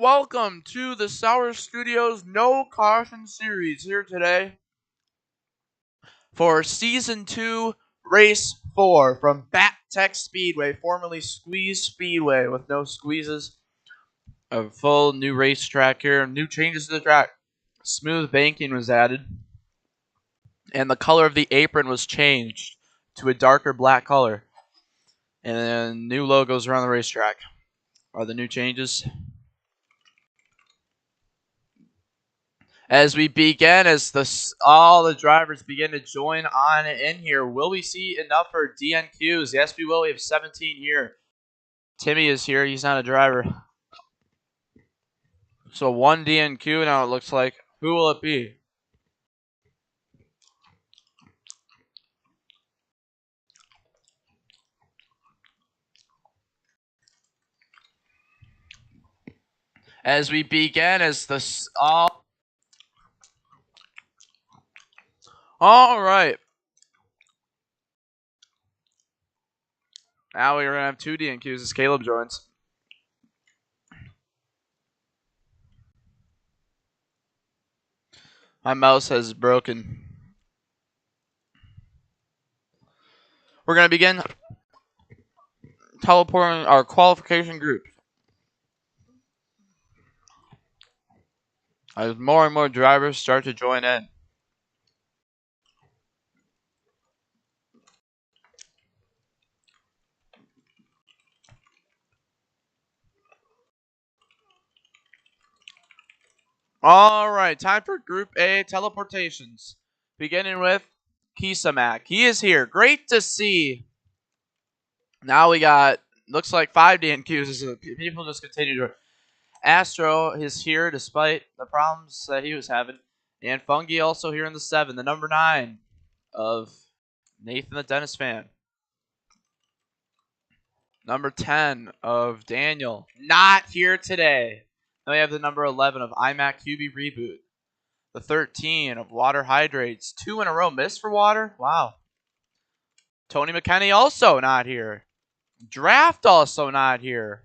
Welcome to the Sour Studios No Caution series here today for Season 2, Race 4 from Batt Speedway, formerly Squeeze Speedway with no squeezes. A full new racetrack here, new changes to the track. Smooth banking was added, and the color of the apron was changed to a darker black color. And then new logos around the racetrack are the new changes. As we begin, all the drivers begin to join on in here, will we see enough for DNQs? Yes, we will. We have 17 here. Timmy is here. He's not a driver. So one DNQ now, it looks like. Who will it be? As we begin, all right. Now we're gonna have two DNQs as Caleb joins. My mouse has broken. We're gonna begin teleporting our qualification group. As more and more drivers start to join in. All right, time for Group A teleportations. Beginning with Kisamak. He is here. Great to see. Now we got, looks like 5 DNQs. People just continue to. Astro is here despite the problems that he was having. And Fungi also here in the 7, the number 9 of Nathan the Dennis fan. Number 10 of Daniel. Not here today. Then we have the number 11 of iMac QB Reboot. The 13 of Water Hydrates. 2 in a row missed for Water? Wow. Tony McKenney also not here. Draft also not here.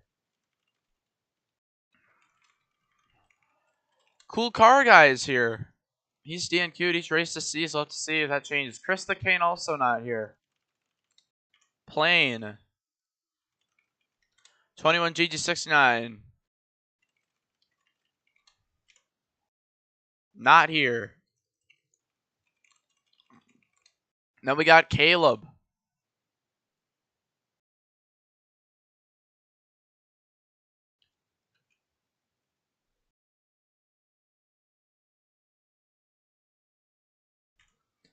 Cool Car Guy is here. He's DNQ'd each race to see, so we'll have to see if that changes. Krista Kane also not here. Plane. 21 GG69. Not here. Then we got Caleb.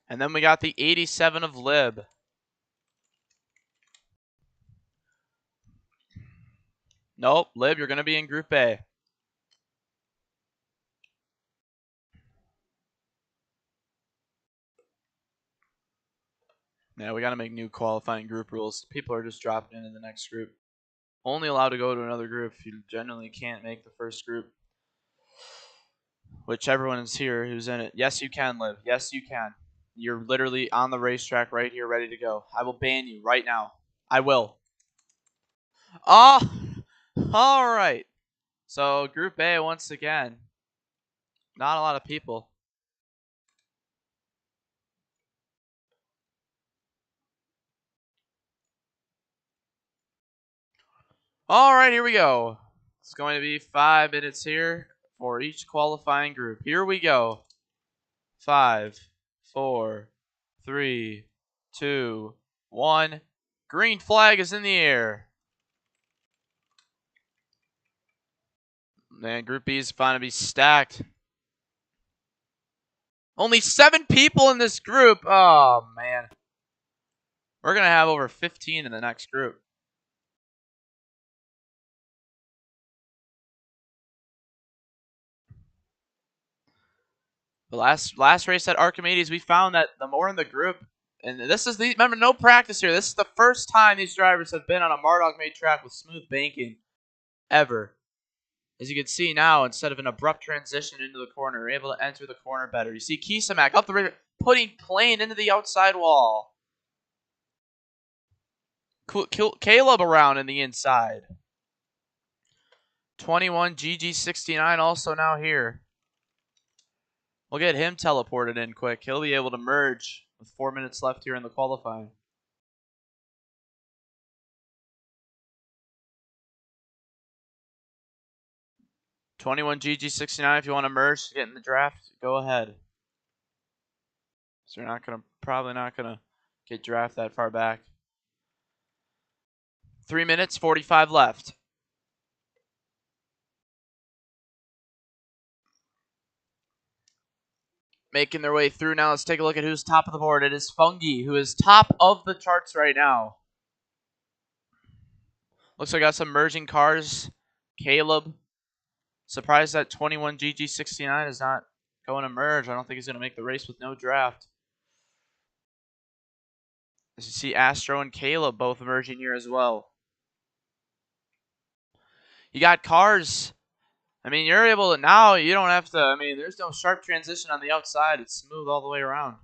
And then we got the 87 of Lib. Nope, Lib, you're going to be in Group A. Yeah, we got to make new qualifying group rules. People are just dropping in the next group. Only allowed to go to another group if you genuinely can't make the first group. Which everyone is here who's in it. Yes, you can, Liv. Yes, you can. You're literally on the racetrack right here, ready to go. I will ban you right now. I will. Oh, all right. So Group A once again. Not a lot of people. All right, here we go. It's going to be 5 minutes here for each qualifying group. Here we go. 5, 4, 3, 2, 1. Green flag is in the air. Man, Group B is going to be stacked. Only 7 people in this group. Oh, man. We're going to have over 15 in the next group. The last race at Archimedes, we found that the more in the group, and this is the, remember, no practice here. This is the first time these drivers have been on a Mardog made track with smooth banking ever. As you can see now, instead of an abrupt transition into the corner, we're able to enter the corner better. You see Kisamak up the river, putting Plane into the outside wall. Caleb around in the inside. 21 GG69 also now here. We'll get him teleported in quick. He'll be able to merge with 4 minutes left here in the qualifying. $21GG69, if you want to merge to get in the draft, go ahead. So you're probably not gonna get draft that far back. 3 minutes, 45 left. Making their way through now. Let's take a look at who's top of the board. It is Fungi, who is top of the charts right now. Looks like I got some merging cars. Caleb. Surprised that 21GG69 is not going to merge. I don't think he's going to make the race with no draft. As you see, Astro and Caleb both emerging here as well. You got cars. I mean, you're able to, now you don't have to, I mean, there's no sharp transition on the outside. It's smooth all the way around.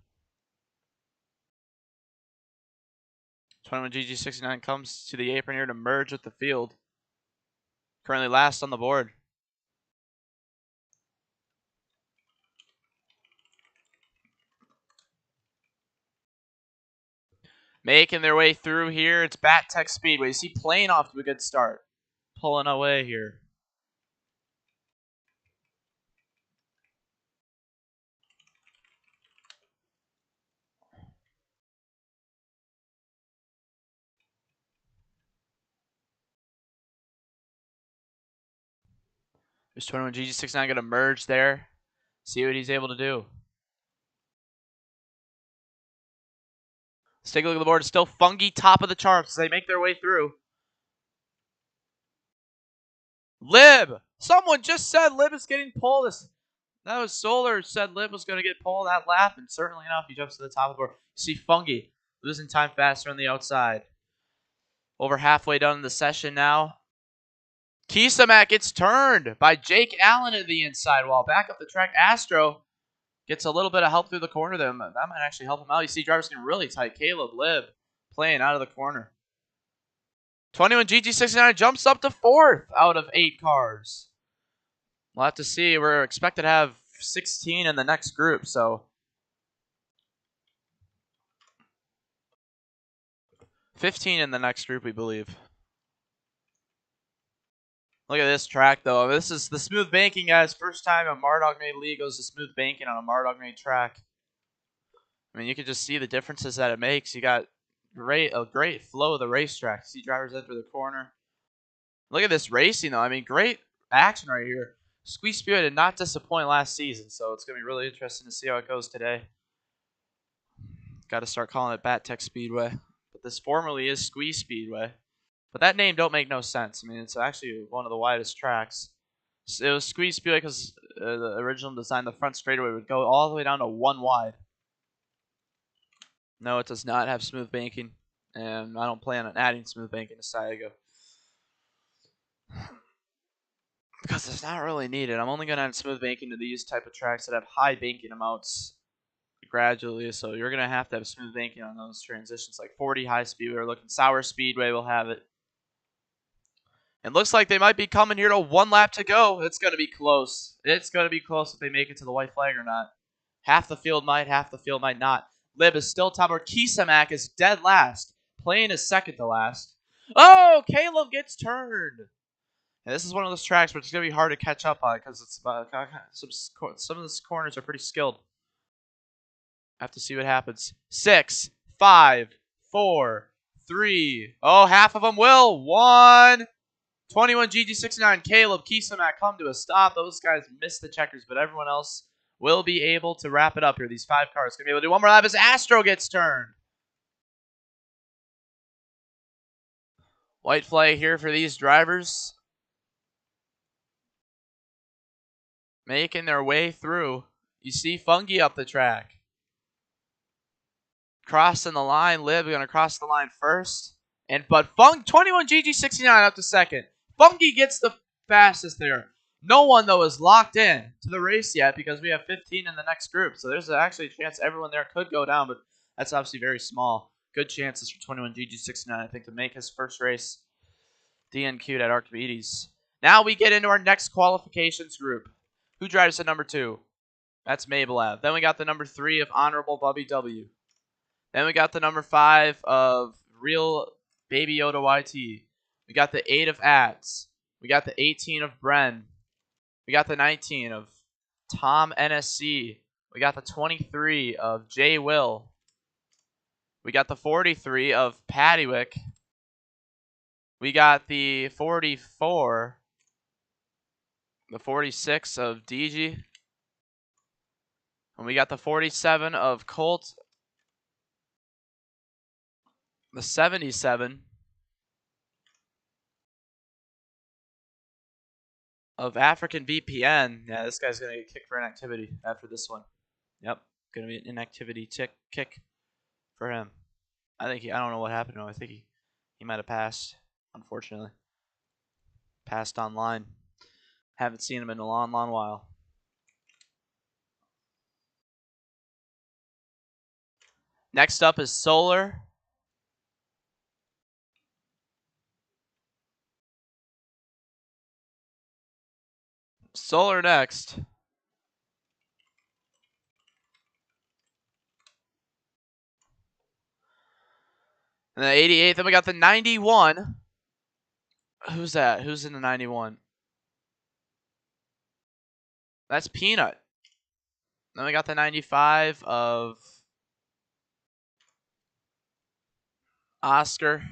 21GG69 comes to the apron here to merge with the field. Currently last on the board. Making their way through here. It's Batt Speedway. You see, playing off to a good start. Pulling away here. There's 21GG69 going to merge there. See what he's able to do. Let's take a look at the board. It's still Fungi top of the charts as they make their way through. Lib! Someone just said Lib is getting pulled. That was Solar said Lib was going to get pulled that lap, and certainly enough, he jumps to the top of the board. You see Fungi losing time faster on the outside. Over halfway done in the session now. Kisamak gets turned by Jake Allen at the inside wall. Back up the track, Astro gets a little bit of help through the corner there. That might actually help him out. You see drivers getting really tight. Caleb, Lib playing out of the corner. 21GG69 jumps up to 4th out of 8 cars. We'll have to see. We're expected to have 16 in the next group, so 15 in the next group, we believe. Look at this track, though. This is the smooth banking, guys. First time a Mardog made league goes to smooth banking on a Mardog made track. I mean, you can just see the differences that it makes. You got a great flow of the racetrack. See drivers enter the corner. Look at this racing, though. I mean, great action right here. Squeeze Speedway did not disappoint last season, so it's going to be really interesting to see how it goes today. Got to start calling it Batt Speedway. But this formerly is Squeeze Speedway. But that name don't make no sense. I mean, it's actually one of the widest tracks. It was Squeeze Speedway because the original design, the front straightaway would go all the way down to 1 wide. No, it does not have smooth banking, and I don't plan on adding smooth banking to Siagow. Because it's not really needed. I'm only going to add smooth banking to these type of tracks that have high banking amounts gradually, so you're going to have smooth banking on those transitions. Like 40 high speed, we're looking Sour Speedway will have it. And looks like they might be coming here to 1 lap to go. It's going to be close. It's going to be close if they make it to the white flag or not. Half the field might, half the field might not. Lib is still top, or Kisamak is dead last. Playing is second to last. Oh, Caleb gets turned. And this is one of those tracks where it's going to be hard to catch up on because it's some of the corners are pretty skilled. Have to see what happens. 6, 5, 4, 3. Oh, half of them will. 1. 21GG69. Caleb, Kisamak come to a stop. Those guys missed the checkers, but everyone else will be able to wrap it up here. These 5 cars going to be able to do one more lap as Astro gets turned. White flag here for these drivers. Making their way through. You see Fungi up the track. Crossing the line. Lib going to cross the line first. But 21GG69 up to second. Fungi gets the fastest there. No one, though, is locked in to the race yet because we have 15 in the next group. So there's actually a chance everyone there could go down, but that's obviously very small. Good chances for 21GG69, I think, to make his first race DNQ'd at Archimedes. Now we get into our next qualifications group. Who drives the number 2? That's Mabel Ave. Then we got the number 3 of Honorable Bubby W. Then we got the number 5 of Real Baby Yoda YT. We got the 8 of Ads. We got the 18 of Bren. We got the 19 of Tom NSC. We got the 23 of J Will. We got the 43 of Pattywick. We got the 44, the 46 of DG. And we got the 47 of Colt. The 77 of African VPN. Yeah, this guy's going to get kicked for inactivity after this one. Yep, going to be an inactivity kick for him. I don't know what happened to him. I think he might have passed, unfortunately. Passed online. Haven't seen him in a long while. Next up is Solar. Solar next. And the 88th, then we got the 91. Who's that? Who's in the 91? That's Peanut. Then we got the 95 of Oscar.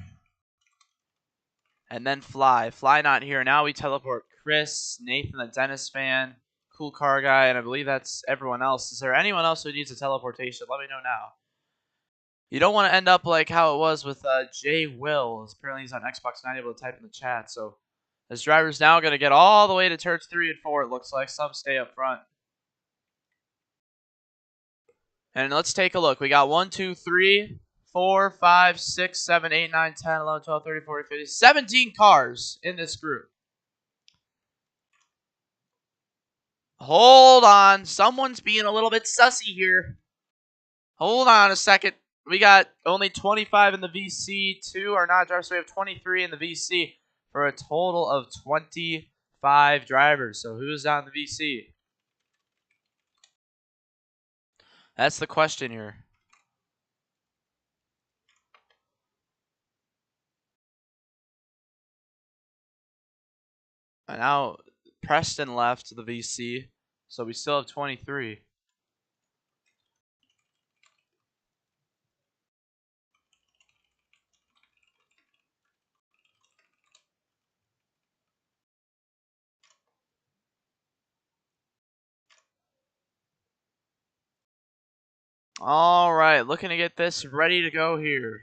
And then Fly. Fly not here. Now we teleport Chris, Nathan the Dennis fan, Cool Car Guy, and I believe that's everyone else. Is there anyone else who needs a teleportation? Let me know now. You don't want to end up like how it was with Jay Will. Apparently he's on Xbox, not able to type in the chat. So this driver's now going to get all the way to turns 3 and 4, it looks like. Some stay up front. And let's take a look. We got 1, 2, 3, 4, 5, 6, 7, 8, 9, 10, 11, 12, 13, 14, 15, 17 cars in this group. Hold on. Someone's being a little bit sussy here. Hold on a second. We got only 25 in the VC. 2 are not drivers, so we have 23 in the VC for a total of 25 drivers. So who's on the VC? That's the question here. And now Preston left the VC, so we still have 23. All right, looking to get this ready to go here.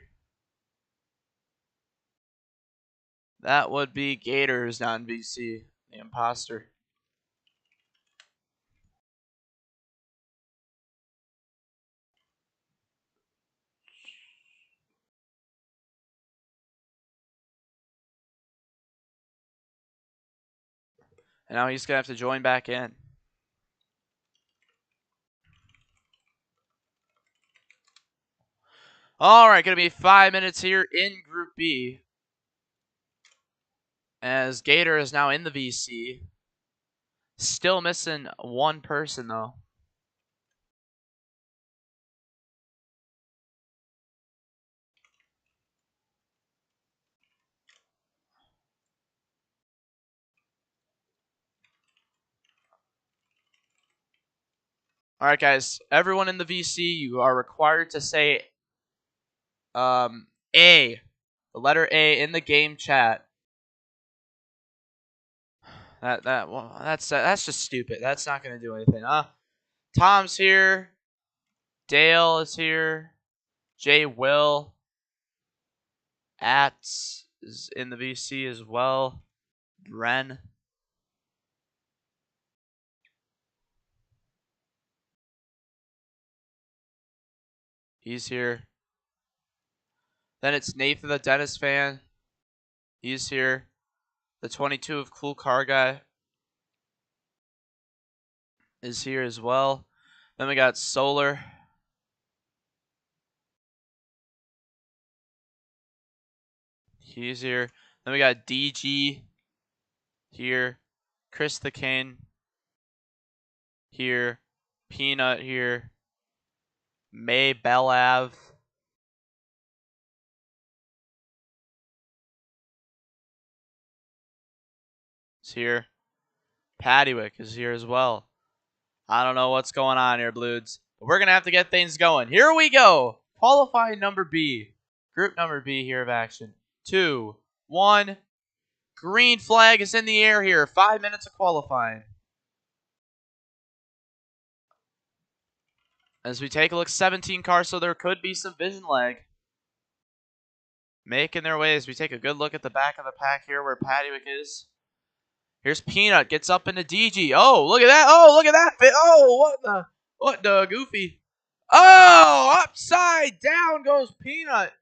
That would be Gators down VC, the imposter. And now he's going to have to join back in. All right, going to be 5 minutes here in Group B. As Gator is now in the VC. Still missing one person, though. All right, guys. Everyone in the VC, you are required to say A, the letter A in the game chat. That's just stupid. That's not gonna do anything. Tom's here. Dale is here. Jay Will. Ats is in the VC as well. Bren. He's here. Then it's Nathan the Dennis fan. He's here. The 22 of Cool Car Guy is here as well. Then we got Solar. He's here. Then we got DG. here. Chris the Cane here. Peanut here. May Belav. Is here. Pattywick is here as well. I don't know what's going on here, Blues. But we're going to have to get things going. Here we go. Qualifying number B. Group number B here of action. 2, 1. Green flag is in the air here. 5 minutes of qualifying. As we take a look, 17 cars, so there could be some vision lag. Making their way as we take a good look at the back of the pack here where Pattywick is. Here's Peanut, gets up into DG. Oh, look at that. Oh, look at that. Oh, what the goofy. Oh, upside down goes Peanut.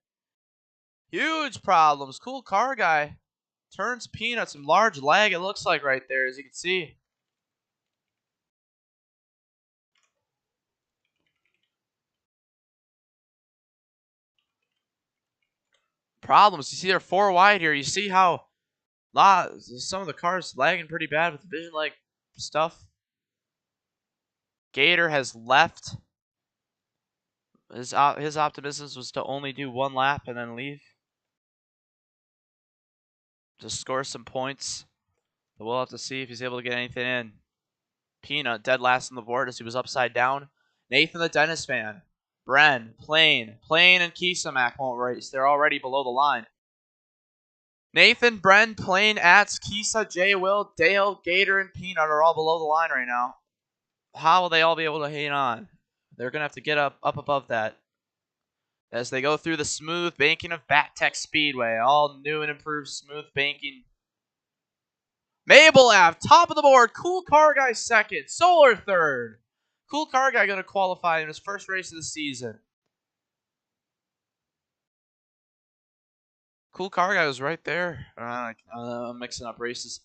Huge problems. Cool car guy. Turns Peanut. Some large lag, it looks like right there, as you can see. Problems. You see they're 4 wide here. You see how some of the cars lagging pretty bad with vision lag stuff. Gator has left. His optimism was to only do 1 lap and then leave. To score some points. But we'll have to see if he's able to get anything in. Peanut dead last on the board as he was upside down. Nathan the Dennis fan. Bren, Plain, and Kisamak won't race. They're already below the line. Nathan, Bren, Plain, Ats, Kisa, Jay, Will, Dale, Gator, and Peanut are all below the line right now. How will they all be able to hang on? They're going to have to get up above that. As they go through the smooth banking of Batt Speedway. All new and improved smooth banking. Mabel Ave, top of the board. Cool Car Guy second. Solar third. Cool Car Guy going to qualify in his first race of the season. Cool Car Guy was right there. I'm mixing up races.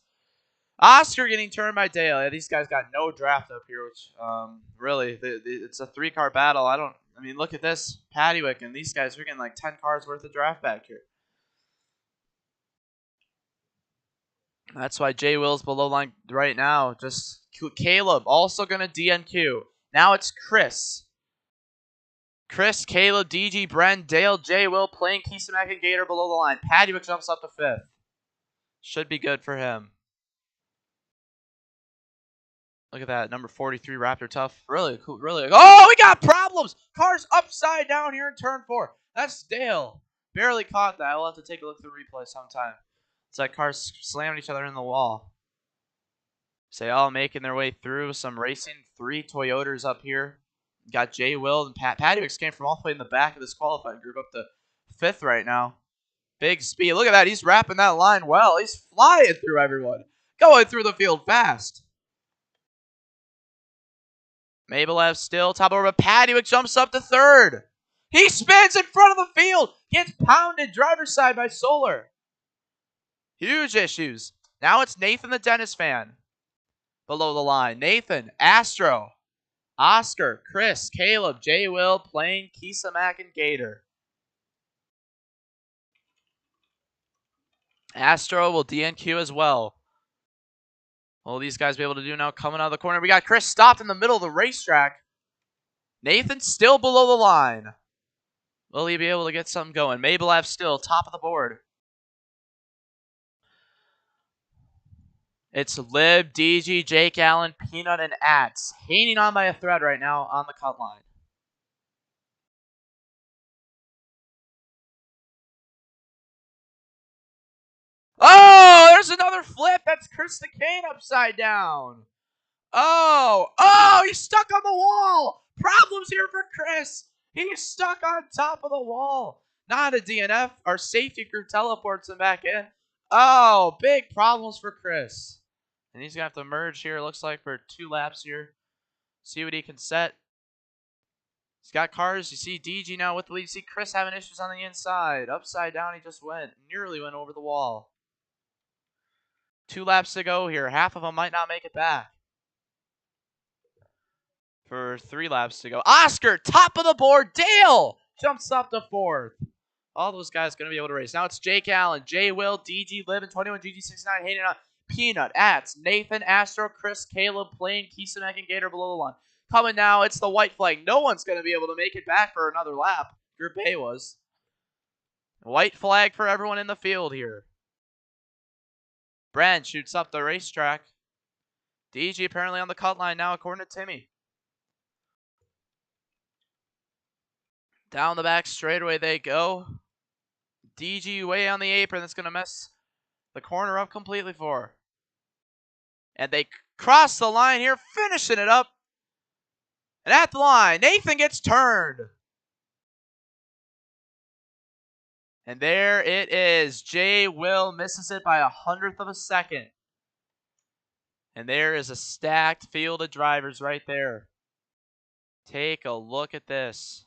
Oscar getting turned by Dale. Yeah, these guys got no draft up here, which really, it's a 3-car battle. I mean, look at this. Pattywick and these guys are getting like 10 cars worth of draft back here. That's why Jay Will's below line right now. Just Caleb also going to DNQ. Now it's Chris. Chris, Caleb, DG, Bren, Dale, Jay Will, Plain, Kisamak, and Gator below the line. Pattywick jumps up to 5th. Should be good for him. Look at that. Number 43, Raptor Tough. Really cool. Really. Oh, we got problems. Cars upside down here in turn 4. That's Dale. Barely caught that. We'll have to take a look at the replay sometime. It's like cars slamming each other in the wall. So they all making their way through some racing. 3 Toyotas up here. Got Jay Will and Pattywick came from all the way in the back of this qualifying group up to 5th right now. Big speed. Look at that. He's wrapping that line well. He's flying through everyone. Going through the field fast. Mabelev still top over, but Pattywick jumps up to 3rd. He spins in front of the field. Gets pounded driver's side by Solar. Huge issues. Now it's Nathan the Dennis fan. Below the line. Nathan, Astro, Oscar, Chris, Caleb, Jay Will, Plain, Kisamak, and Gator. Astro will DNQ as well. What will these guys be able to do now coming out of the corner? We got Chris stopped in the middle of the racetrack. Nathan still below the line. Will he be able to get something going? Mabelev still top of the board. It's Lib, DG, Jake Allen, Peanut, and Ats hanging on by a thread right now on the cut line. Oh, there's another flip. That's Chris the Cane upside down. Oh, he's stuck on the wall. Problems here for Chris. He's stuck on top of the wall. Not a DNF. Our safety crew teleports him back in. Oh, big problems for Chris. And he's going to have to merge here, it looks like, for 2 laps here. See what he can set. He's got cars. You see DG now with the lead. You see Chris having issues on the inside. Upside down, he just nearly went over the wall. 2 laps to go here. Half of them might not make it back. For 3 laps to go. Oscar, top of the board. Dale jumps up to 4th. All those guys going to be able to race. Now it's Jake Allen, Jay Will, DG Liv, and 21 GG69 hanging on. Peanut, Ats, Nathan, Astro, Chris, Caleb, Plain, Kisamek, and Gator below the line. Coming now, it's the white flag. No one's going to be able to make it back for another lap. Group A was. White flag for everyone in the field here. Brand shoots up the racetrack. DG apparently on the cut line now, according to Timmy. Down the back straightaway they go. DG way on the apron. That's going to mess the corner up completely for her. And they cross the line here, finishing it up. And at the line, Nathan gets turned. And there it is. Jay Will misses it by 100th of a second. And there is a stacked field of drivers right there. Take a look at this.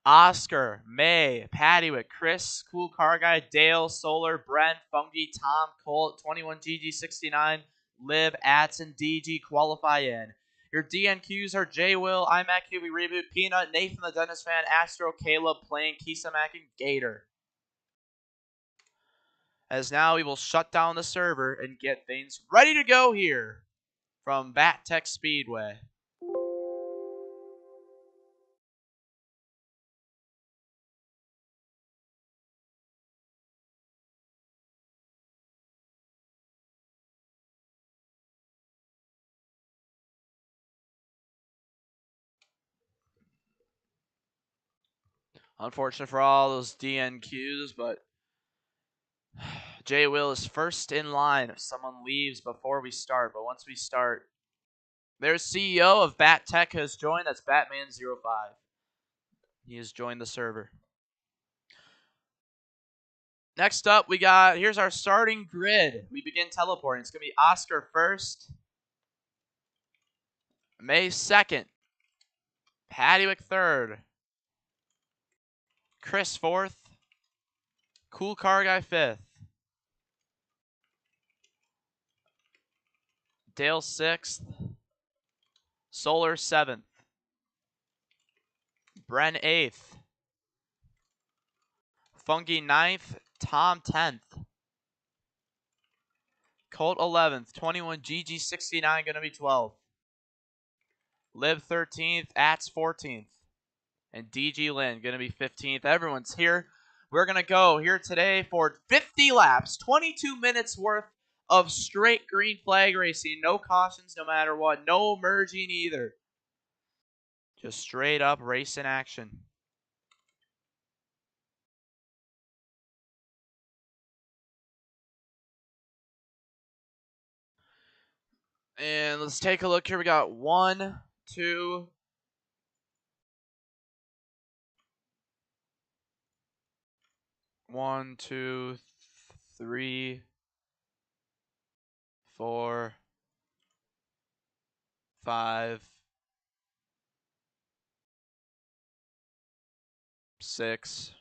Oscar, May, Pattywick, Chris, Cool Car Guy, Dale, Solar, Brent, Funky, Tom, Colt, 21 GG69, Liv, Ats, and DG qualify in. Your DNQs are J Will, iMac QB Reboot, Peanut, Nathan the Dennis Fan, Astro, Caleb, Plain, Kisamak, and Gator. As now we will shut down the server and get things ready to go here from Batt Speedway. Unfortunate for all those DNQs, but Jay Will is first in line if someone leaves before we start. But once we start, there's CEO of Batt Tech has joined. That's Batman05. He has joined the server. Next up, here's our starting grid. We begin teleporting. It's going to be Oscar first, May 2nd, Pattywick 3rd, Chris 4th, Cool Car Guy 5th, Dale 6th, Solar 7th, Bren 8th, Funky 9th, Tom 10th, Colt 11th, 21 GG69 going to be 12th, Liv 13th, Ats 14th, and DG Lynn going to be 15th. Everyone's here. We're going to go here today for 50 laps, 22 minutes worth of straight green flag racing. No cautions no matter what. No merging either. Just straight up racing action. And let's take a look here. We got 1, 2, 1, 2, 3, 4, 5, 6,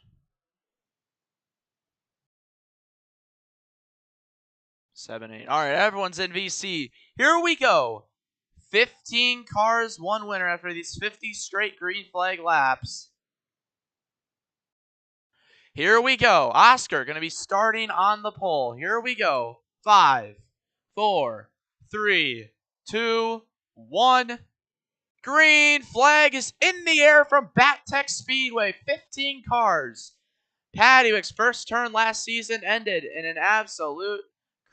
7, 8. All right, everyone's in VC. Here we go. 15 cars, one winner after these 50 straight green flag laps. Here we go. Oscar going to be starting on the pole. Here we go. 5, 4, 3, 2, 1. Green flag is in the air from Batt Speedway. 15 cars. Pattywick's first turn last season ended in an absolute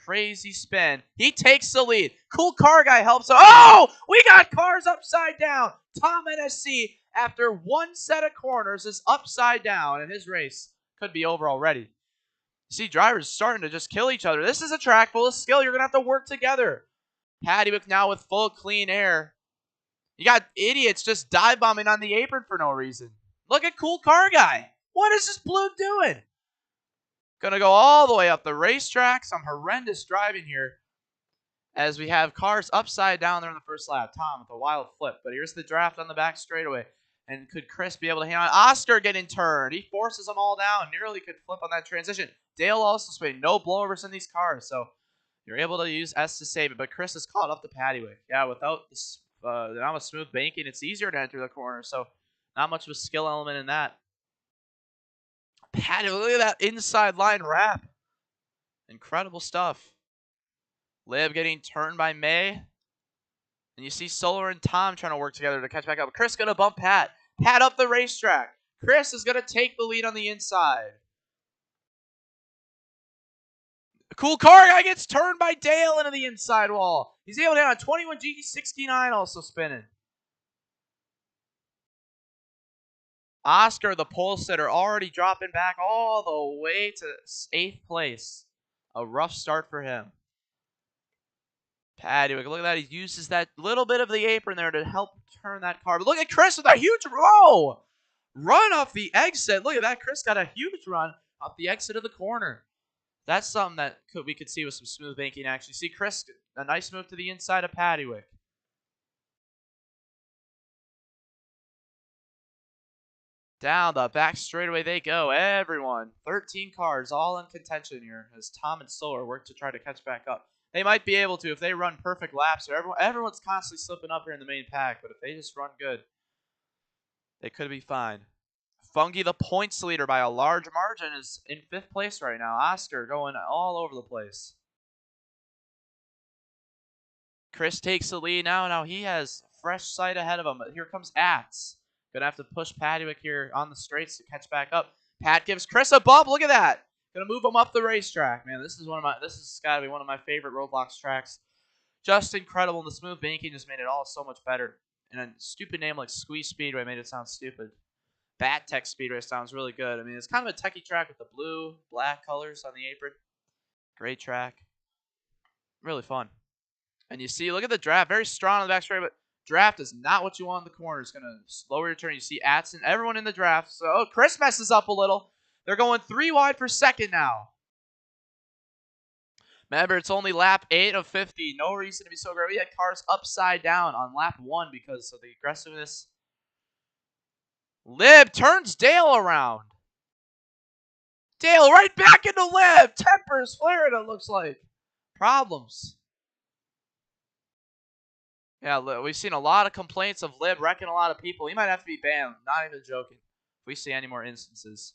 crazy spin. He takes the lead. Cool Car Guy helps. Oh, we got cars upside down. Tom NSC, after one set of corners, is upside down, and his race could be over already. You see drivers starting to just kill each other. This is a track full of skill. You're going to have to work together. Pattywick now with full clean air. You got idiots just dive bombing on the apron for no reason. Look at Cool Car Guy. What is this blue doing? Gonna go all the way up the racetrack. Some horrendous driving here as we have cars upside down there in the first lap. Tom with a wild flip, but here's the draft on the back straightaway. And could Chris be able to hang on? Oscar getting turned. He forces them all down. Nearly could flip on that transition. Dale also spinning. No blowovers in these cars, so you're able to use S to save it. But Chris is caught up to Pattywick. Yeah, without this, not with smooth banking, it's easier to enter the corner. So not much of a skill element in that. Patty, look at that inside line wrap. Incredible stuff. Lib getting turned by May. And you see Solar and Tom trying to work together to catch back up. Chris going to bump Pat. Pat up the racetrack. Chris is going to take the lead on the inside. A cool car guy gets turned by Dale into the inside wall. He's able to hit on 21 GT69 also spinning. Oscar, the pole sitter, already dropping back all the way to 8th place. A rough start for him. Patty, look at that. He uses that little bit of the apron there to help turn that car. But look at Chris with a huge run off the exit. Look at that. Chris got a huge run off the exit of the corner. That's something that we could see with some smooth banking action. You see Chris, a nice move to the inside of Pattywick. Down the back straightaway they go. Everyone, 13 cars, all in contention here as Tom and Solar work to try to catch back up. They might be able to if they run perfect laps. Everyone's constantly slipping up here in the main pack, but if they just run good, they could be fine. Fungi, the points leader by a large margin, is in 5th place right now. Oscar going all over the place. Chris takes the lead now. Now he has fresh sight ahead of him. But here comes Ats. Gonna have to push Pattywick here on the straights to catch back up. Pat gives Chris a bump. Look at that. Gonna move him up the racetrack. Man, this is gotta be one of my favorite Roblox tracks. Just incredible. And the smooth banking just made it all so much better. And a stupid name like Squeeze Speedway made it sound stupid. Batt Speedway sounds really good. I mean, it's kind of a techie track with the blue, black colors on the apron. Great track. Really fun. And you see, look at the draft. Very strong on the back straight, but draft is not what you want in the corner. It's going to slow your turn. You see Atson, everyone in the draft. So Chris messes up a little. They're going 3 wide for second now. Remember, it's only lap 8 of 50. No reason to be so great. We had cars upside down on lap 1 because of the aggressiveness. Lib turns Dale around. Dale right back into Lib. Tempers flaring, it looks like. Problems. Yeah, we've seen a lot of complaints of Lib wrecking a lot of people. He might have to be banned. Not even joking. If we see any more instances.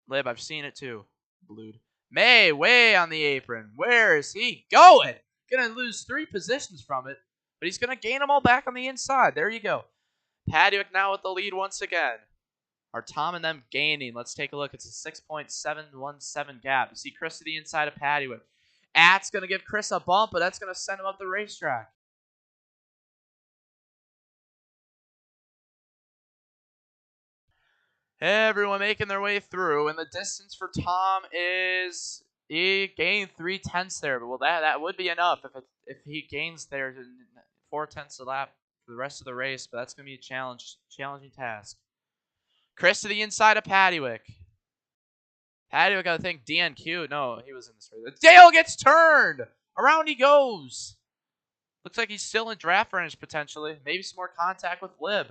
Lib, I've seen it too. Blued. May, way on the apron. Where is he going? Gonna lose 3 positions from it. But he's gonna gain them all back on the inside. There you go. Pattywick now with the lead once again. Are Tom and them gaining? Let's take a look. It's a 6.717 gap. You see Chris to the inside of Pattywick. At's going to give Chris a bump, but that's going to send him up the racetrack. Everyone making their way through, and the distance for Tom is he gained 3/10 there, but well, that would be enough if he gains there 4/10 a lap for the rest of the race. But that's going to be a challenging task. Chris to the inside of Pattywick. Pattywick, I think DNQ. No, he was in this race. Dale gets turned. Around he goes. Looks like he's still in draft range potentially. Maybe some more contact with Lib.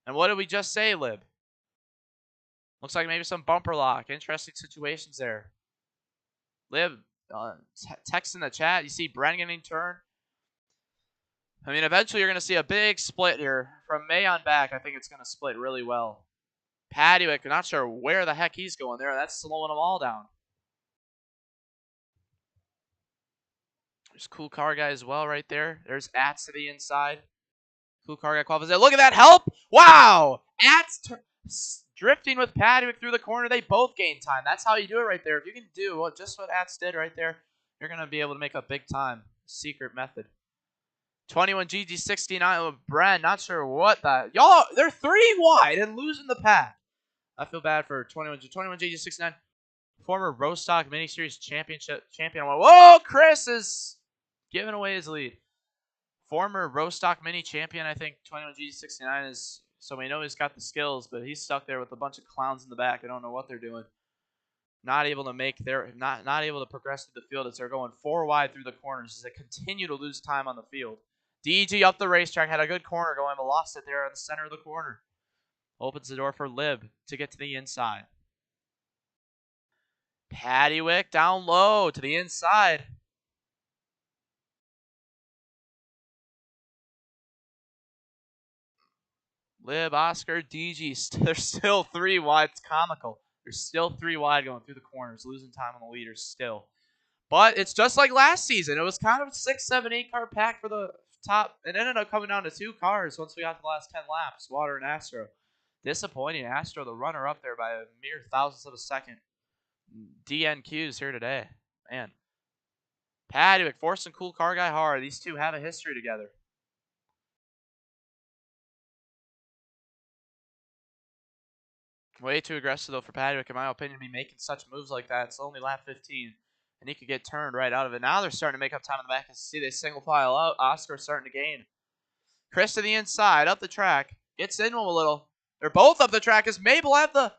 And what did we just say, Lib? Looks like maybe some bumper lock. Interesting situations there. Lib, text in the chat. You see Bren getting turned. I mean, eventually you're going to see a big split here. From May on back, I think it's going to split really well. Pattywick, not sure where the heck he's going there. That's slowing them all down. There's cool car guy as well right there. There's Ats to the inside. Cool car guy qualifies. Look at that help! Wow! Ats drifting with Pattywick through the corner. They both gain time. That's how you do it right there. If you can do just what Ats did right there, you're going to be able to make up big time. Secret method. 21 GG69 with Bren. Not sure what that. Y'all, they're 3 wide and losing the pack. I feel bad for 21 GG69. Former Rostock Mini Series champion. Whoa, Chris is giving away his lead. Former Rostock Mini champion, I think 21 GG69 is. So we know he's got the skills, but he's stuck there with a bunch of clowns in the back. I don't know what they're doing. Not able to make their not able to progress through the field as they're going 4 wide through the corners as they continue to lose time on the field. DG up the racetrack, had a good corner going, but lost it there in the center of the corner. Opens the door for Lib to get to the inside. Pattywick down low to the inside. Lib, Oscar, DG, they're still 3 wide. It's comical. They're still 3 wide going through the corners, losing time on the leaders still. But it's just like last season. It was kind of a 6, 7, 8 car pack for the top. It ended up coming down to 2 cars once we got to the last 10 laps, Water and Astro. Disappointing. Astro, the runner up there by a mere thousandth of a second. DNQs here today. Man. Paddock forcing Cool Car Guy hard. These two have a history together. Way too aggressive, though, for Paddock, in my opinion, to be making such moves like that. It's only lap 15, and he could get turned right out of it. Now they're starting to make up time in the back. As you see, they single file out. Oscar's starting to gain. Chris to the inside, up the track. Gets into him a little. They're both up the track as Mabel have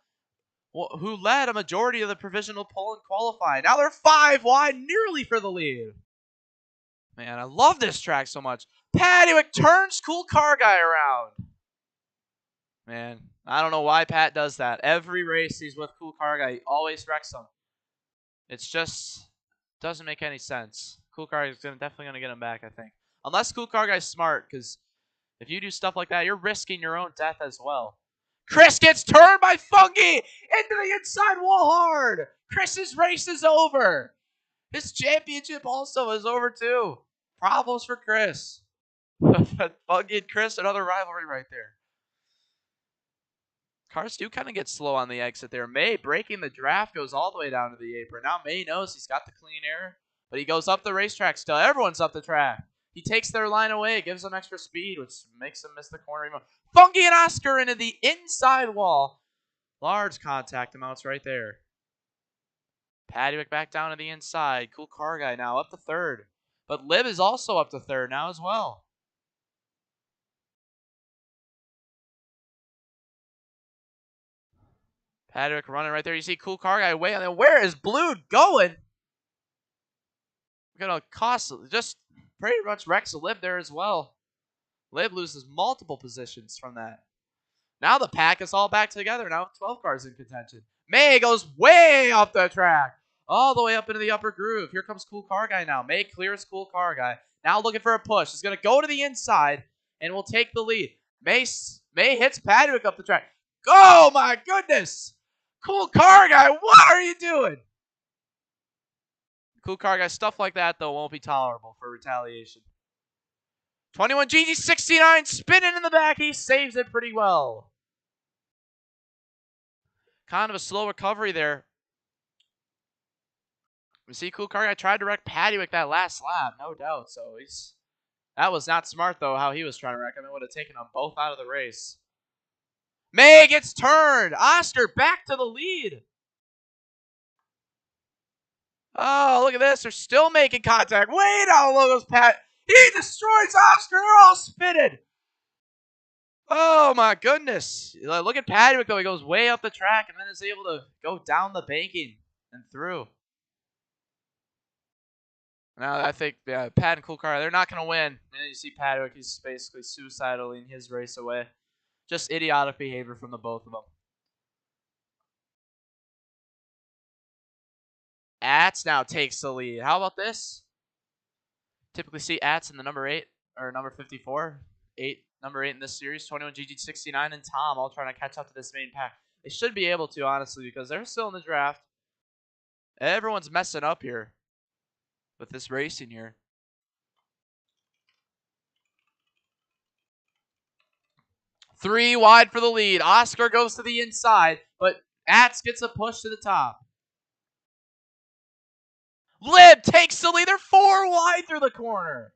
who led a majority of the provisional pole in qualifying. Now they're 5 wide, nearly for the lead. Man, I love this track so much. Paddock turns Cool Car Guy around. Man, I don't know why Pat does that. Every race he's with Cool Car Guy, he always wrecks him. It's just doesn't make any sense. Cool Car Guy is definitely going to get him back, I think. Unless Cool Car Guy's smart, because if you do stuff like that, you're risking your own death as well. Chris gets turned by Funky into the inside wall hard. Chris's race is over. His championship also is over too. Problems for Chris. Funky and Chris, another rivalry right there. Cars do kind of get slow on the exit there. May breaking the draft goes all the way down to the apron. Now May knows he's got the clean air, but he goes up the racetrack still. Everyone's up the track. He takes their line away, gives them extra speed, which makes them miss the corner even more. Funky and Oscar into the inside wall. Large contact amounts right there. Paddock back down to the inside. Cool Car Guy now up to third. But Lib is also up to third now as well. Paddock running right there. You see Cool Car Guy way on there. Where is Blue going? We're going to cost, just pretty much wrecks Lib there as well. Lib loses multiple positions from that. Now the pack is all back together. Now 12 cars in contention. May goes way up the track. All the way up into the upper groove. Here comes Cool Car Guy now. May clears Cool Car Guy. Now looking for a push. He's going to go to the inside and will take the lead. May hits Paddock up the track. Oh my goodness. Cool Car Guy, what are you doing? Cool Car Guy, stuff like that, though, won't be tolerable for retaliation. 21 GG69 spinning in the back. He saves it pretty well. Kind of a slow recovery there. You see, Cool Car Guy tried to wreck Paddock that last lap, no doubt. So that was not smart, though, how he was trying to wreck him. It would have taken them both out of the race. May gets turned. Oscar back to the lead. Oh, look at this. They're still making contact. Way down low goes Pat. He destroys Oscar. They're all spinning. Oh, my goodness. Look at Paddock, though. He goes way up the track and then is able to go down the banking and through. Now, I think Pat and Cool Car, they're not going to win. And you see Paddock, he's basically suicidally in his race away. Just idiotic behavior from the both of them. Ats now takes the lead. How about this? Typically see Ats in the number 8 or number 54. Number 8 in this series. 21 GG69 and Tom all trying to catch up to this main pack. They should be able to, honestly, because they're still in the draft. Everyone's messing up here with this racing here. Three wide for the lead. Oscar goes to the inside, but Ats gets a push to the top. Lib takes the lead. They're 4 wide through the corner.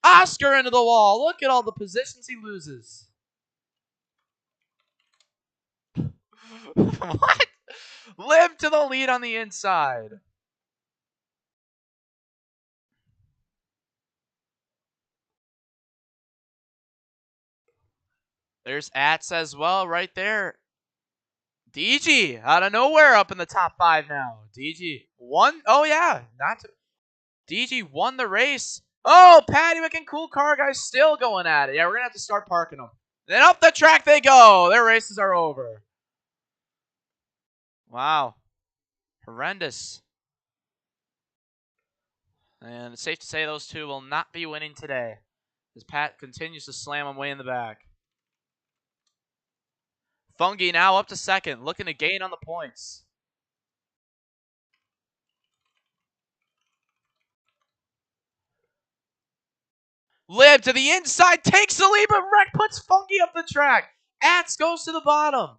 Oscar into the wall. Look at all the positions he loses. What? Lib to the lead on the inside. There's Ats as well right there. DG out of nowhere up in the top 5 now. DG won. Oh, yeah. DG won the race. Oh, Paddock and Cool Car Guy still going at it. Yeah, we're going to have to start parking them. Then up the track they go. Their races are over. Wow. Horrendous. And it's safe to say those two will not be winning today, as Pat continues to slam them way in the back. Fungi now up to second, looking to gain on the points. Lib to the inside, takes the lead, but Wreck puts Funky up the track. Ats goes to the bottom.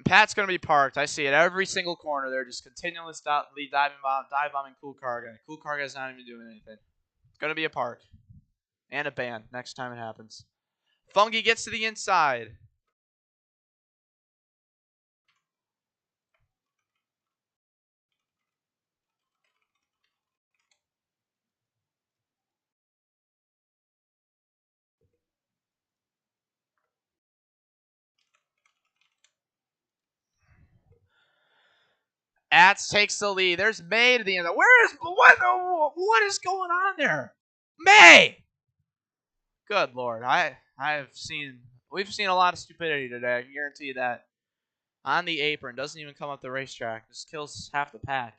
Pat's going to be parked. I see it every single corner. They're just continually dive bombing Cool Car Guy. Cool Car Guy's not even doing anything. It's going to be a park. And a ban next time it happens. Funky gets to the inside. Ats takes the lead. There's May to the end. What is going on there? May! Good Lord. We've seen a lot of stupidity today. I can guarantee you that. On the apron. Doesn't even come up the racetrack. Just kills half the pack.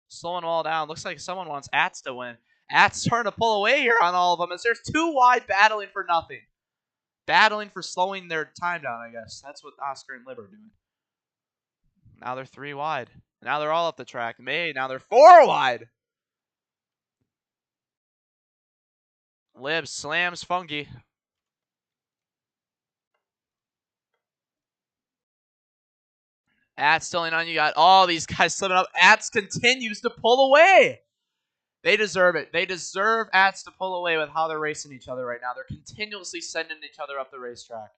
Slowing them all down. Looks like someone wants Ats to win. Ats starting to pull away here on all of them as there's two wide battling for nothing. Battling for slowing their time down, I guess. That's what Oscar and Lib are doing. Now they're 3 wide. Now they're all up the track. Now they're 4 wide. Lib slams Funky. Ats still in on. You got all these guys slipping up. Ats continues to pull away. They deserve it. They deserve Ats to pull away with how they're racing each other right now. They're continuously sending each other up the racetrack.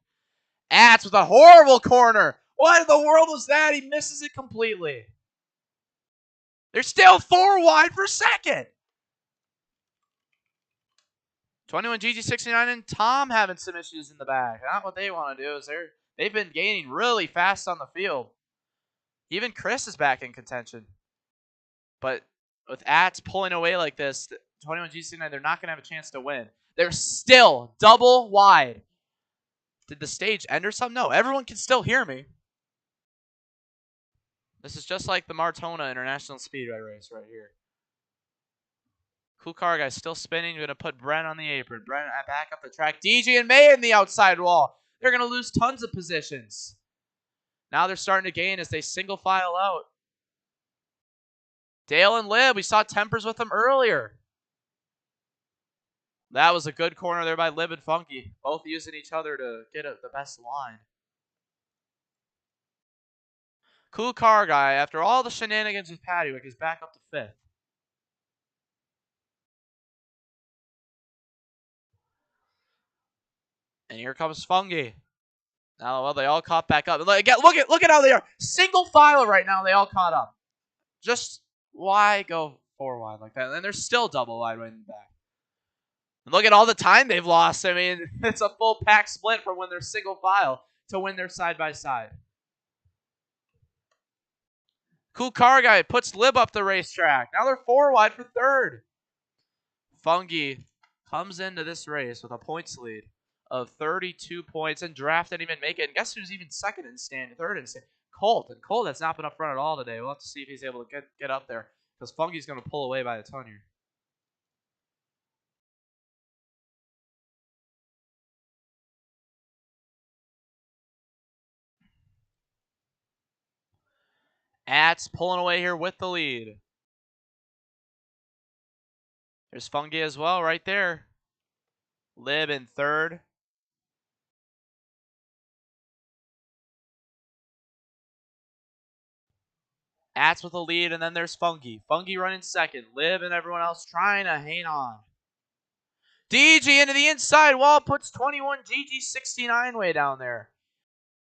Ats with a horrible corner. What in the world was that? He misses it completely. They're still 4 wide for second. 21 GG69 and Tom having some issues in the back. Not what they want to do. They've been gaining really fast on the field. Even Chris is back in contention. But with Ats pulling away like this, 21 GG69, they're not going to have a chance to win. They're still double wide. Did the stage end or something? No, everyone can still hear me. This is just like the Martona International Speedway race right here. Cool Car Guy still spinning. Going to put Brent on the apron. Brent back up the track. DJ and May in the outside wall. They're going to lose tons of positions. Now they're starting to gain as they single file out. Dale and Lib, we saw tempers with them earlier. That was a good corner there by Lib and Funky. Both using each other to get the best line. Cool Car Guy, after all the shenanigans with Pattywick, is back up to 5th. And here comes Funky. Now, well, they all caught back up. Look at how they are. Single file right now. They all caught up. Just why go 4 wide like that? And they're still double wide right in the back. And look at all the time they've lost. I mean, it's a full pack split from when they're single file to when they're side by side. Cool Car Guy puts Lib up the racetrack. Now they're 4 wide for 3rd. Funky comes into this race with a points lead of 32 points, and Draft didn't even make it. And guess who's even third in stand? Colt. And Colt has not been up front at all today. We'll have to see if he's able to get up there, because Funky's going to pull away by a ton here. Ats pulling away here with the lead. There's Funky as well right there. Lib in 3rd. Ats with the lead, and then there's Funky. Funky running 2nd. Lib and everyone else trying to hang on. DG into the inside wall, puts 21 GG69 way down there.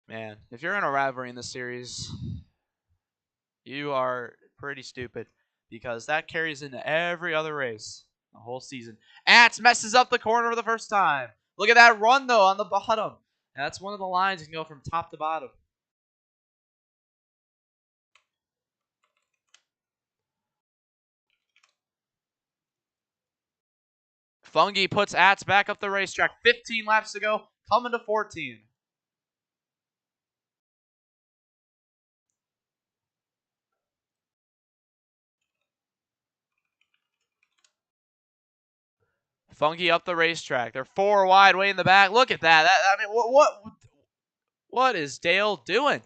Man, if you're in a rivalry in this series, you are pretty stupid, because that carries into every other race the whole season. Ats messes up the corner for the first time. Look at that run, though, on the bottom. And that's one of the lines. You can go from top to bottom. Funky puts Ats back up the racetrack. 15 laps to go, coming to 14. Funky up the racetrack. They're 4 wide, way in the back. Look at that. I mean, what is Dale doing?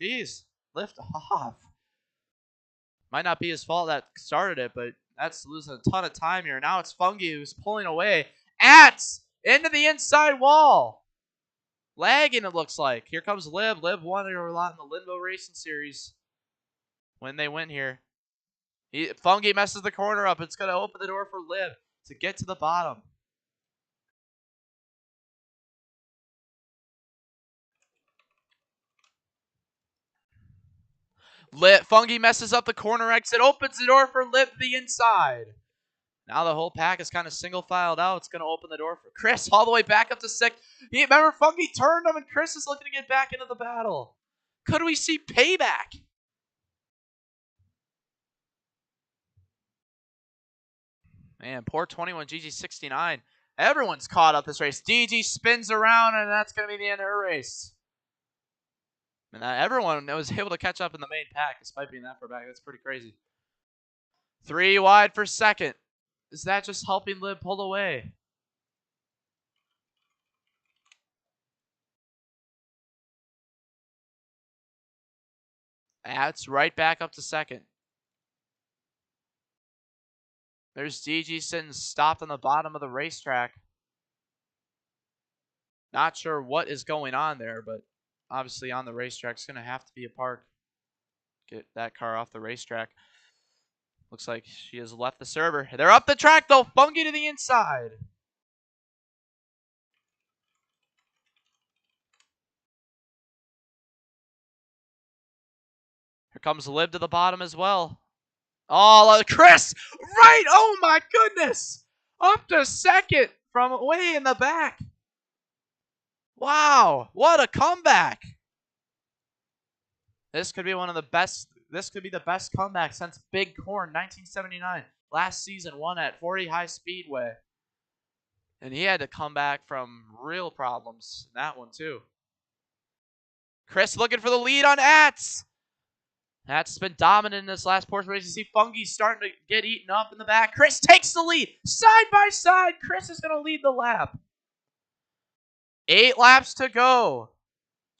Jeez, lift off. Might not be his fault that started it, but that's losing a ton of time here. Now it's Funky who's pulling away. Ats into the inside wall. Lagging, it looks like. Here comes Lib. Lib won a lot in the Limbo Racing Series when they went here. Funky messes the corner up. It's going to open the door for Lib to get to the bottom. Funky messes up the corner exit, opens the door for Lib to the inside. Now the whole pack is kind of single filed out. It's going to open the door for Chris all the way back up to 6th. Remember, Funky turned him, and Chris is looking to get back into the battle. Could we see payback? Man, poor 21 GG69. Everyone's caught up this race. DG spins around, and that's going to be the end of her race. And everyone was able to catch up in the main pack despite being that far back. That's pretty crazy. 3 wide for 2nd. Is that just helping Lib pull away? That's right back up to 2nd. There's DG sitting stopped on the bottom of the racetrack. Not sure what is going on there, but obviously on the racetrack, it's going to have to be a park. Get that car off the racetrack. Looks like she has left the server. They're up the track, though. Funky to the inside. Here comes Lib to the bottom as well. Oh, Chris! Right! Oh, my goodness! Up to 2nd from way in the back. Wow, what a comeback. This could be one of the best. This could be the best comeback since Big Corn 1979. Last season, won at 40 High Speedway. And he had to come back from real problems in that one, too. Chris looking for the lead on Ats. Ats has been dominant in this last portion race. You see Funky starting to get eaten up in the back. Chris takes the lead. Side by side, Chris is going to lead the lap. 8 laps to go.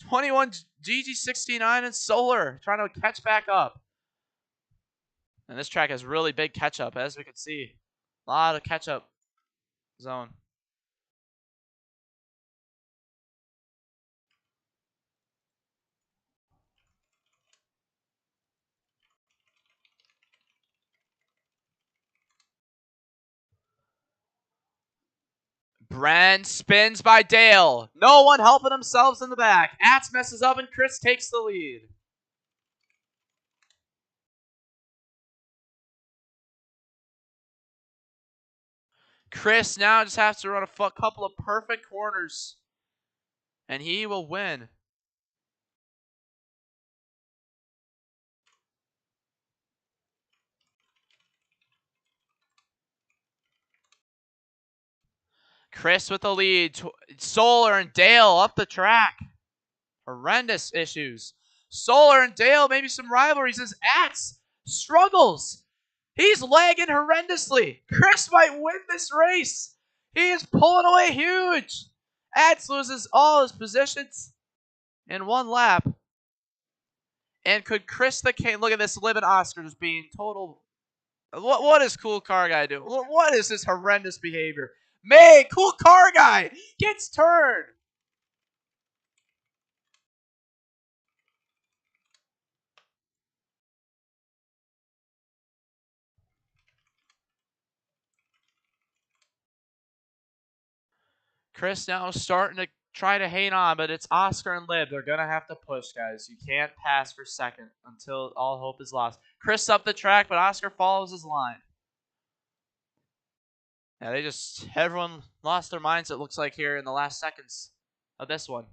21 GG69 and Solar trying to catch back up. And this track has really big catch-up, as we can see. A lot of catch-up zone. Bren spins by Dale. No one helping themselves in the back. Ats messes up and Chris takes the lead. Chris now just has to run a couple of perfect corners. And he will win. Chris with the lead. Solar and Dale up the track. Horrendous issues. Solar and Dale, maybe some rivalries as Ats struggles. He's lagging horrendously. Chris might win this race. He is pulling away huge. Ats loses all his positions in 1 lap. And could Chris the King, look at this, Lib and Oscar just being total. What is Cool Car Guy doing? What is this horrendous behavior? May, Cool Car Guy gets turned. Chris now starting to try to hang on, but it's Oscar and Lib. They're going to have to push, guys. You can't pass for 2nd until all hope is lost. Chris up the track, but Oscar follows his line. Yeah, everyone lost their minds, it looks like, here in the last seconds of this one.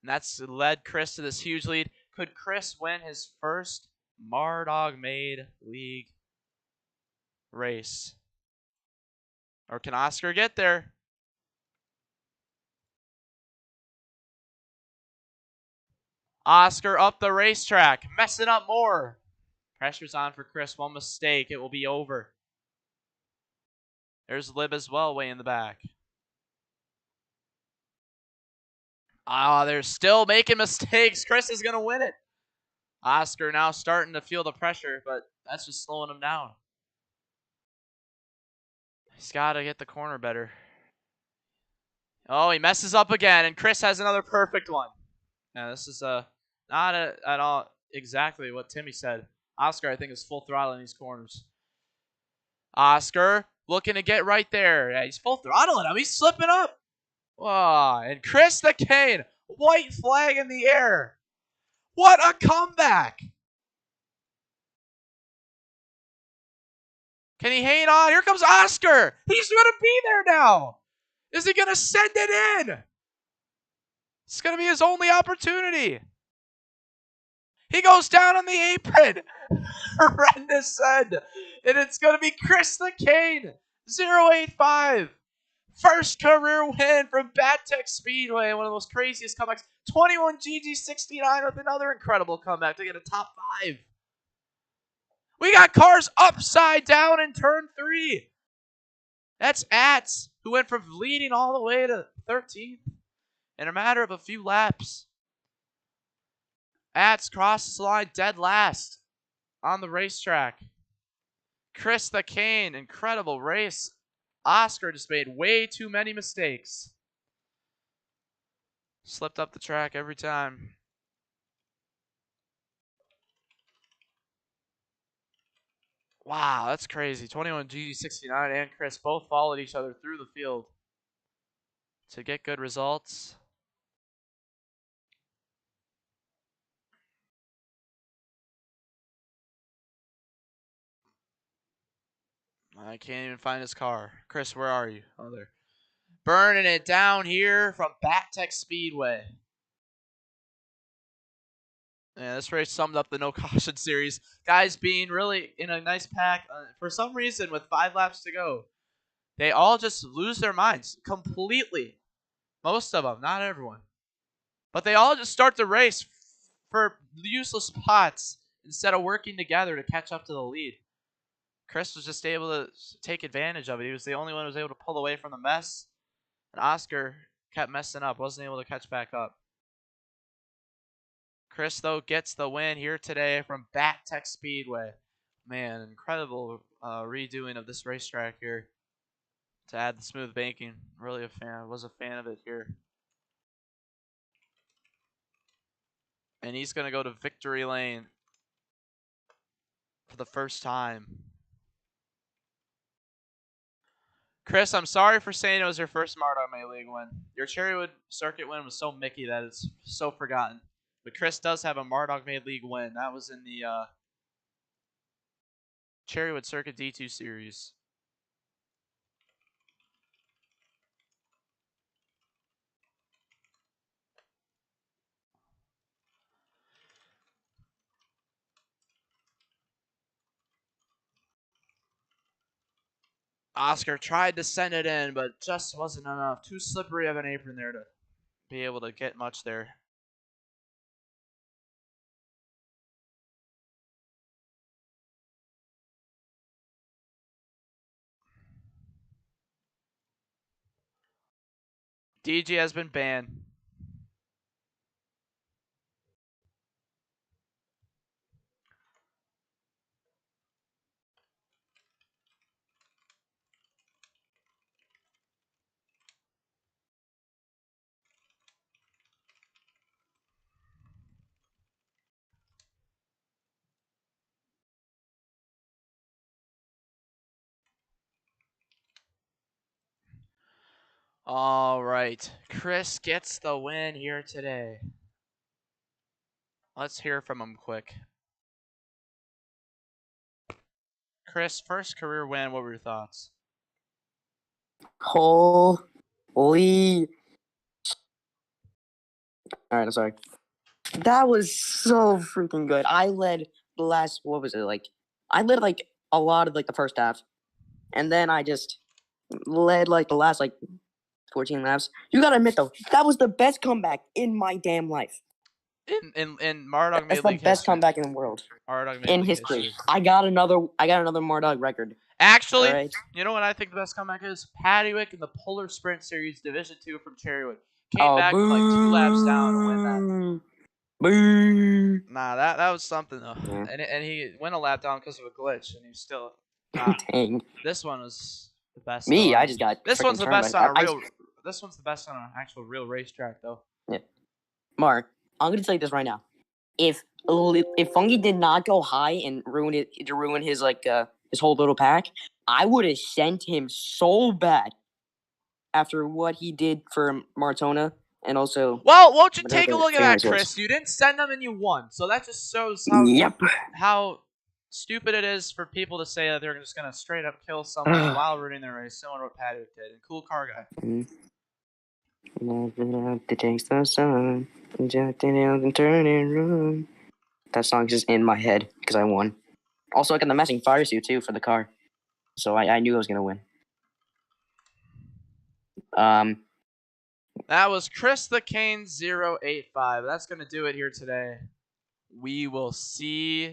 And that's led Chris to this huge lead. Could Chris win his first Mardog Made League race? Or can Oscar get there? Oscar up the racetrack, messing up more. Pressure's on for Chris. One mistake, it will be over. There's Lib as well, way in the back. They're still making mistakes. Chris is going to win it. Oscar now starting to feel the pressure, but that's just slowing him down. He's got to get the corner better. Oh, he messes up again, and Chris has another perfect one. Now, this is not at all exactly what Timmy said. Oscar, I think, is full throttle in these corners. Oscar looking to get right there. Yeah, he's full throttling him. He's slipping up. Oh, and Chris the Cane, white flag in the air. What a comeback. Can he hang on? Here comes Oscar. He's going to be there now. Is he going to send it in? It's going to be his only opportunity. He goes down on the apron. Horrendous send. And it's going to be Chris the Cane. 085. First career win from Batt Speedway. One of the most craziest comebacks. 21 GG69 with another incredible comeback to get a top 5. We got cars upside down in turn 3. That's Ats, who went from leading all the way to 13th in a matter of a few laps. Ats crosses the line dead last on the racetrack. Chris the Cane, incredible race. Oscar just made way too many mistakes. Slipped up the track every time. Wow, that's crazy. 21 GG69 and Chris both followed each other through the field to get good results. I can't even find his car. Chris, where are you? Oh, there. Burning it down here from Batt Speedway. Yeah, this race summed up the no caution series. Guys being really in a nice pack. For some reason, with 5 laps to go, they all just lose their minds completely. Most of them, not everyone. But they all just start the race for useless spots instead of working together to catch up to the lead. Chris was just able to take advantage of it. He was the only one who was able to pull away from the mess. And Oscar kept messing up, wasn't able to catch back up. Chris, though, gets the win here today from Batt Speedway. Man, incredible redoing of this racetrack here to add the smooth banking. Really was a fan of it here. And he's going to go to victory lane for the first time. Chris, I'm sorry for saying it was your first Mardog May League win. Your Cherrywood Circuit win was so Mickey that it's so forgotten. But Chris does have a Mardog May League win. That was in the Cherrywood Circuit D2 series. Oscar tried to send it in, but just wasn't enough. Too slippery of an apron there to be able to get much there. DG has been banned. All right. Chris gets the win here today. Let's hear from him quick. Chris, first career win. What were your thoughts? Holy. Alright, I'm sorry. That was so freaking good. I led the last, what was it, like, I led, like, a lot of, like, the first half. And then I just led, like, the last, like, 14 laps. You gotta admit, though, that was the best comeback in my damn life. In Mardog May That's the League best history. comeback in the world. Mardog May In League history. history. I got another Mardog record. Actually, All right. you know what I think the best comeback is? Paddywick in the Polar Sprint Series Division 2 from Cherrywood. Came Oh, back from like 2 laps down to win that. boo. Nah, that was something though. Yeah. And he went a lap down because of a glitch, and he was still. Nah, Dang. this one was the best. Me, though. I just got This one's freaking the turned best by. on a real. This one's the best on an actual real racetrack though. Yeah. Mark, I'm gonna tell you this right now. If Funky did not go high and ruin his his whole little pack, I would have sent him so bad after what he did for Martona and also Well, won't you take a whatever look at fan that, race was. Chris? You didn't send them and you won. So that just shows Yep. how stupid it is for people to say that they're just gonna straight up kill someone while rooting their race, similar to what Paddock did. And cool car guy. To chase the sun, and turn and run. That song's just in my head because I won. Also, I got the matching fire suit too for the car, so I knew I was gonna win. That was Chris the Kane 085. That's gonna do it here today. We will see